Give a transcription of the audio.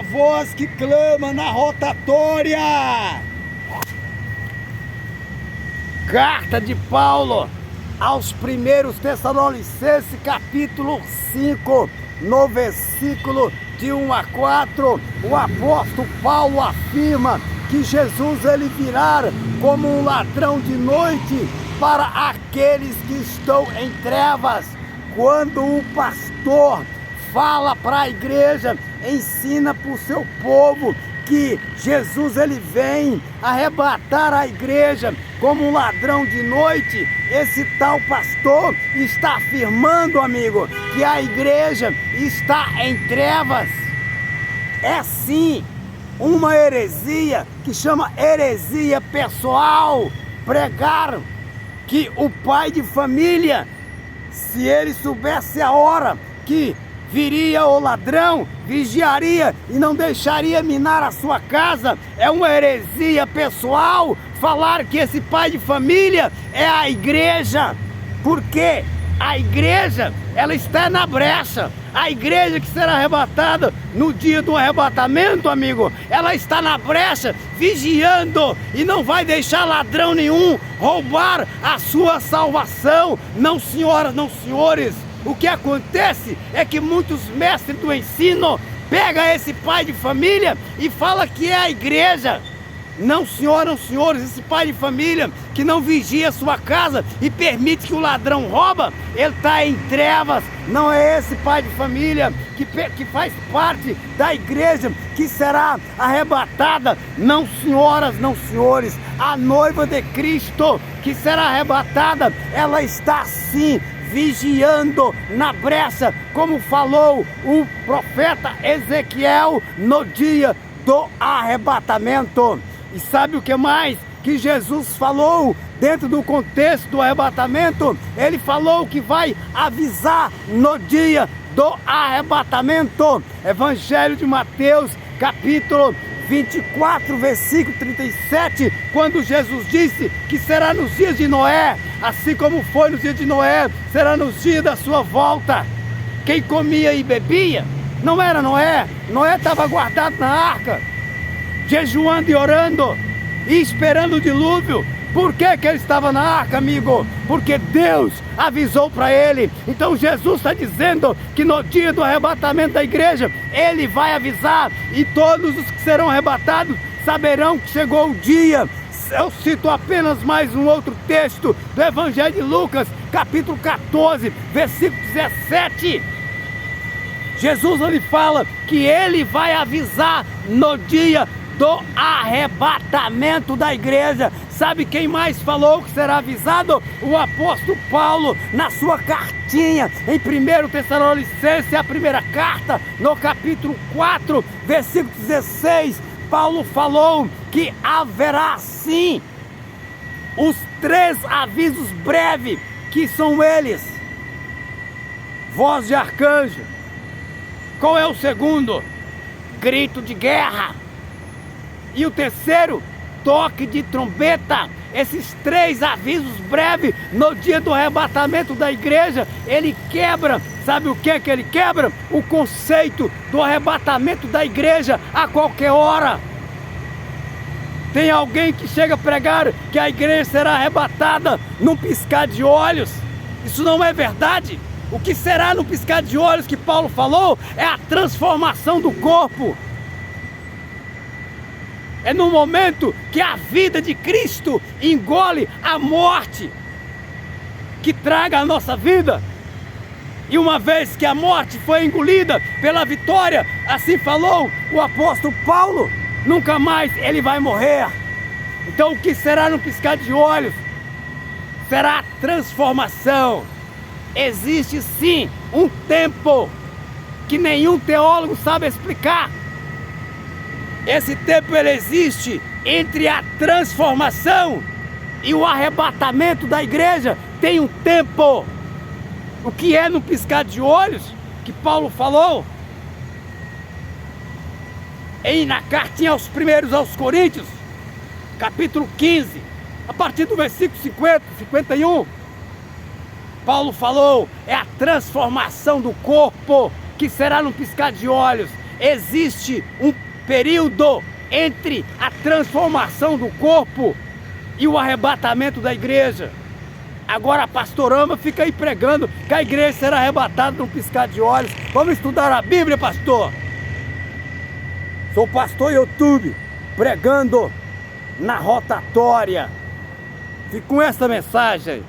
a voz que clama na rotatória. Carta de Paulo aos 1 Tessalonicenses, capítulo 5, no versículo de 1 a 4, o apóstolo Paulo afirma que Jesus ele virá como um ladrão de noite para aqueles que estão em trevas. Quando o pastor fala para a igreja, ensina para o seu povo que Jesus ele vem arrebatar a igreja como um ladrão de noite, esse tal pastor está afirmando, amigo, que a igreja está em trevas. É sim uma heresia que chama heresia pessoal. Pregar que o pai de família, se ele soubesse a hora que viria o ladrão, vigiaria e não deixaria minar a sua casa. É uma heresia pessoal falar que esse pai de família é a igreja, porque a igreja, ela está na brecha. A igreja que será arrebatada no dia do arrebatamento, amigo, ela está na brecha, vigiando, e não vai deixar ladrão nenhum roubar a sua salvação. Não, senhoras, não, senhores. O que acontece é que muitos mestres do ensino pegam esse pai de família e fala que é a igreja. Não, senhoras, não, senhores, esse pai de família que não vigia a sua casa e permite que o ladrão rouba, ele está em trevas. Não é esse pai de família que faz parte da igreja que será arrebatada. Não, senhoras, não, senhores, a noiva de Cristo que será arrebatada, ela está sim vigiando na brecha, como falou o profeta Ezequiel no dia do arrebatamento. E sabe o que mais que Jesus falou dentro do contexto do arrebatamento? Ele falou que vai avisar no dia do arrebatamento. Evangelho de Mateus, capítulo 24, versículo 37, quando Jesus disse que será nos dias de Noé, assim como foi nos dias de Noé, será nos dias da sua volta. Quem comia e bebia não era Noé. Noé estava guardado na arca, jejuando e orando e esperando o dilúvio. Por que ele estava na arca, amigo? Porque Deus avisou para ele. Então Jesus está dizendo que no dia do arrebatamento da igreja, ele vai avisar, e todos os que serão arrebatados saberão que chegou o dia. Eu cito apenas mais um outro texto do Evangelho de Lucas, capítulo 14, versículo 17. Jesus ele fala que ele vai avisar no dia do arrebatamento da igreja. Sabe quem mais falou que será avisado? O apóstolo Paulo, na sua cartinha em 1 Tessalonicenses, a primeira carta, no capítulo 4, versículo 16, Paulo falou que haverá sim os 3 avisos breves, que são eles: voz de arcanjo. Qual é o segundo? Grito de guerra. E o terceiro, toque de trombeta. Esses 3 avisos breves no dia do arrebatamento da igreja, ele quebra, sabe o que é que ele quebra? O conceito do arrebatamento da igreja a qualquer hora. Tem alguém que chega a pregar que a igreja será arrebatada num piscar de olhos. Isso não é verdade. O que será no piscar de olhos que Paulo falou é a transformação do corpo. É no momento que a vida de Cristo engole a morte, que traga a nossa vida. E uma vez que a morte foi engolida pela vitória, assim falou o apóstolo Paulo, nunca mais ele vai morrer. Então o que será no piscar de olhos? Será a transformação. Existe sim um tempo que nenhum teólogo sabe explicar. Esse tempo ele existe entre a transformação e o arrebatamento da igreja. Tem um tempo. O que é no piscar de olhos que Paulo falou? Na cartinha aos Coríntios, capítulo 15, a partir do versículo 50, 51, Paulo falou, é a transformação do corpo que será no piscar de olhos. existe um período entre a transformação do corpo e o arrebatamento da igreja. Agora Pastorama fica aí pregando que a igreja será arrebatada num piscar de olhos. Vamos estudar a Bíblia, pastor? Sou pastor YouTube, pregando na rotatória. Fico com essa mensagem.